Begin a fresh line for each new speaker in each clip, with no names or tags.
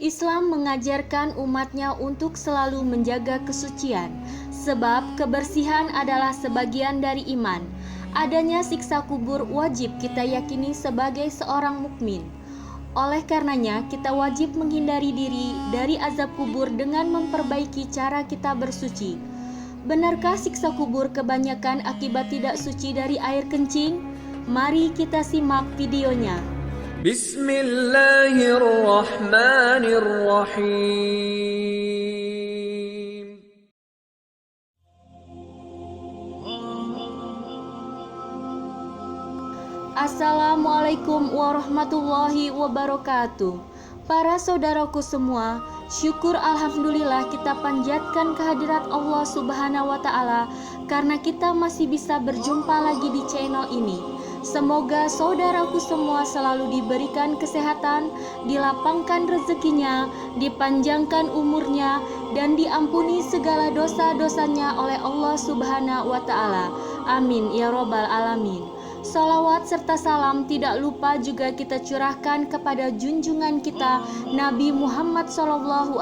Islam mengajarkan umatnya untuk selalu menjaga kesucian, sebab kebersihan adalah sebagian dari iman. Adanya siksa kubur wajib kita yakini sebagai seorang mukmin. Oleh karenanya, kita wajib menghindari diri dari azab kubur dengan memperbaiki cara kita bersuci. Benarkah siksa kubur kebanyakan akibat tidak suci dari air kencing? Mari kita simak videonya.
Bismillahirrahmanirrahim.
Assalamualaikum warahmatullahi wabarakatuh. Para saudaraku semua, syukur alhamdulillah kita panjatkan kehadirat Allah Subhanahu wa Ta'ala karena kita masih bisa berjumpa lagi di channel ini. Semoga saudaraku semua selalu diberikan kesehatan, dilapangkan rezekinya, dipanjangkan umurnya, dan diampuni segala dosa-dosanya oleh Allah Subhanahu wa Ta'ala. Amin ya robbal alamin. Salawat serta salam tidak lupa juga kita curahkan kepada junjungan kita Nabi Muhammad SAW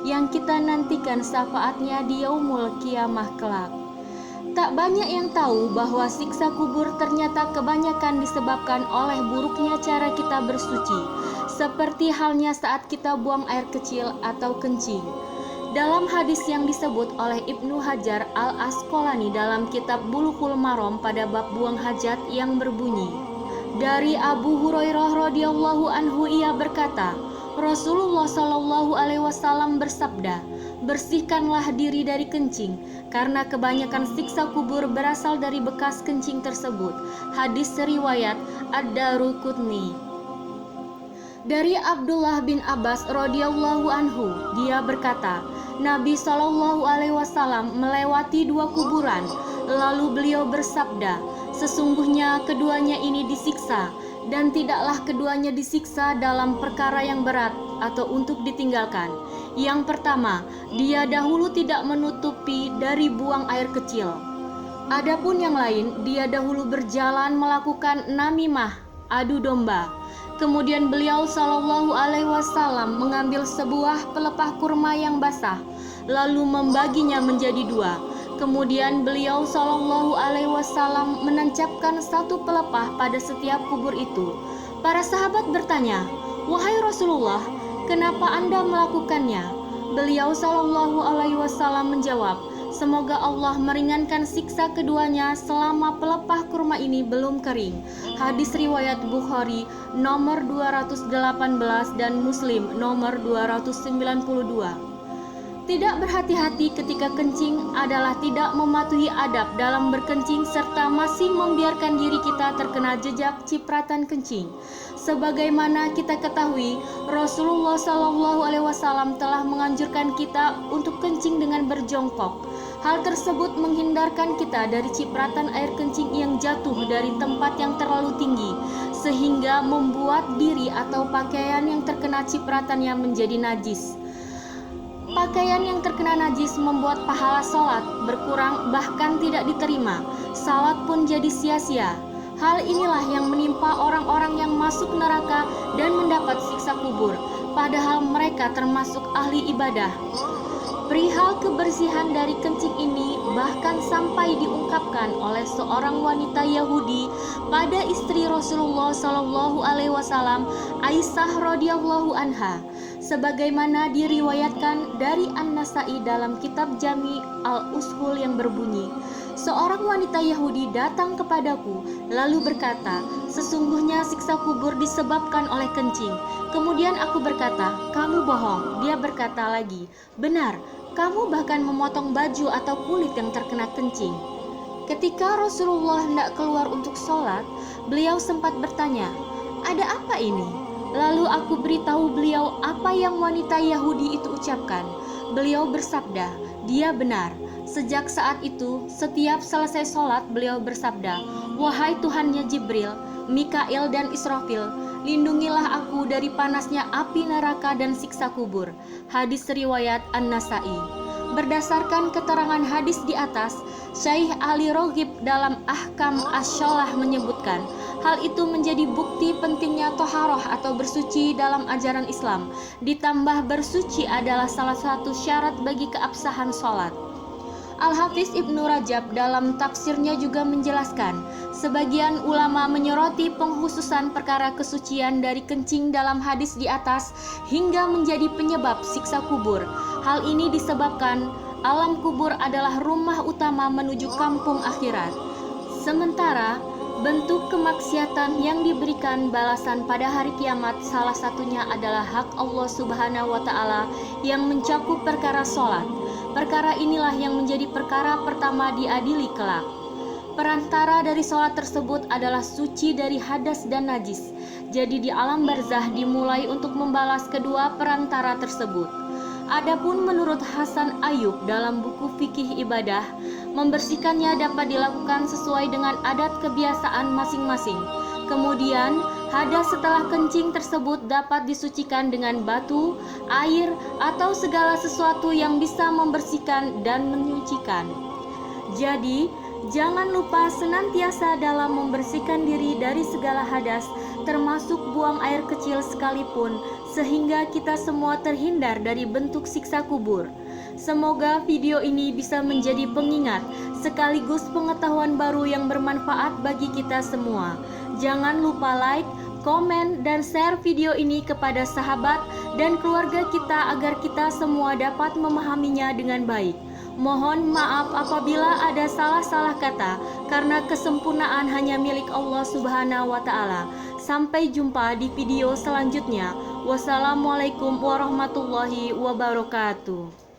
yang kita nantikan syafaatnya di yaumul kiamah kelak. Tak banyak yang tahu bahwa siksa kubur ternyata kebanyakan disebabkan oleh buruknya cara kita bersuci, seperti halnya saat kita buang air kecil atau kencing. Dalam hadis yang disebut oleh Ibnu Hajar al-Asqalani dalam kitab Bulughul Maram pada bab buang hajat yang berbunyi, dari Abu Hurairah radhiyallahu anhu ia berkata, Rasulullah Shallallahu alaihi wasallam bersabda, bersihkanlah diri dari kencing, karena kebanyakan siksa kubur berasal dari bekas kencing tersebut. Hadis riwayat Ad-Daruqutni. Dari Abdullah bin Abbas radhiyallahu anhu, dia berkata, Nabi Shallallahu alaihi wasallam melewati dua kuburan, lalu beliau bersabda, sesungguhnya keduanya ini disiksa, dan tidaklah keduanya disiksa dalam perkara yang berat atau untuk ditinggalkan. Yang pertama, dia dahulu tidak menutupi dari buang air kecil. Adapun yang lain, dia dahulu berjalan melakukan namimah, adu domba. Kemudian beliau Shallallahu alaihi wasallam mengambil sebuah pelepah kurma yang basah, lalu membaginya menjadi dua. Kemudian beliau Shallallahu alaihi wasallam menancapkan satu pelepah pada setiap kubur itu. Para sahabat bertanya, "Wahai Rasulullah, kenapa Anda melakukannya?" Beliau Shallallahu alaihi wasallam menjawab, "Semoga Allah meringankan siksa keduanya selama pelepah kurma ini belum kering." Hadis riwayat Bukhari nomor 218 dan Muslim nomor 292. Tidak berhati-hati ketika kencing adalah tidak mematuhi adab dalam berkencing serta masih membiarkan diri kita terkena jejak cipratan kencing. Sebagaimana kita ketahui, Rasulullah SAW telah menganjurkan kita untuk kencing dengan berjongkok. Hal tersebut menghindarkan kita dari cipratan air kencing yang jatuh dari tempat yang terlalu tinggi, sehingga membuat diri atau pakaian yang terkena cipratannya menjadi najis. Pakaian yang terkena najis membuat pahala sholat berkurang, bahkan tidak diterima. Salat pun jadi sia-sia. Hal inilah yang menimpa orang-orang yang masuk neraka dan mendapat siksa kubur, padahal mereka termasuk ahli ibadah. Perihal kebersihan dari kencing ini bahkan sampai diungkapkan oleh seorang wanita Yahudi pada istri Rasulullah Shallallahu alaihi wasallam, Aisyah radhiyallahu anha, sebagaimana diriwayatkan dari An-Nasa'i dalam kitab Jami al-Ushul yang berbunyi, seorang wanita Yahudi datang kepadaku lalu berkata, sesungguhnya siksa kubur disebabkan oleh kencing. Kemudian aku berkata, kamu bohong. Dia berkata lagi, benar, kamu bahkan memotong baju atau kulit yang terkena kencing. Ketika Rasulullah hendak keluar untuk sholat, beliau sempat bertanya, ada apa ini? Lalu aku beritahu beliau apa yang wanita Yahudi itu ucapkan. Beliau bersabda, dia benar. Sejak saat itu, setiap selesai sholat, beliau bersabda, wahai Tuhannya Jibril, Mikail dan Israfil, lindungilah aku dari panasnya api neraka dan siksa kubur. Hadis riwayat An-Nasa'i. Berdasarkan keterangan hadis di atas, Syekh Ali Roghib dalam Ahkam Asy-Shalah menyebutkan, Hal itu menjadi bukti pentingnya toharoh atau bersuci dalam ajaran Islam. Ditambah bersuci adalah salah satu syarat bagi keabsahan sholat. Al-Hafiz Ibnu Rajab dalam tafsirnya juga menjelaskan, sebagian ulama menyoroti pengkhususan perkara kesucian dari kencing dalam hadis di atas hingga menjadi penyebab siksa kubur. Hal ini disebabkan alam kubur adalah rumah utama menuju kampung akhirat. Sementara bentuk kemaksiatan yang diberikan balasan pada hari kiamat salah satunya adalah hak Allah Subhanahu wa Ta'ala yang mencakup perkara sholat. Perkara inilah yang menjadi perkara pertama diadili kelak. Perantara dari sholat tersebut adalah suci dari hadas dan najis. Jadi di alam barzah dimulai untuk membalas kedua perantara tersebut. Adapun menurut Hasan Ayub dalam buku fikih ibadah, membersihkannya dapat dilakukan sesuai dengan adat kebiasaan masing-masing. Kemudian, hadas setelah kencing tersebut dapat disucikan dengan batu, air, atau segala sesuatu yang bisa membersihkan dan menyucikan. Jadi, jangan lupa senantiasa dalam membersihkan diri dari segala hadas, termasuk buang air kecil sekalipun, sehingga kita semua terhindar dari bentuk siksa kubur. Semoga video ini bisa menjadi pengingat sekaligus pengetahuan baru yang bermanfaat bagi kita semua. Jangan lupa like, komen, dan share video ini kepada sahabat dan keluarga kita agar kita semua dapat memahaminya dengan baik. Mohon maaf apabila ada salah-salah kata, karena kesempurnaan hanya milik Allah Subhanahu wa Ta'ala. Sampai jumpa di video selanjutnya. Wassalamualaikum warahmatullahi wabarakatuh.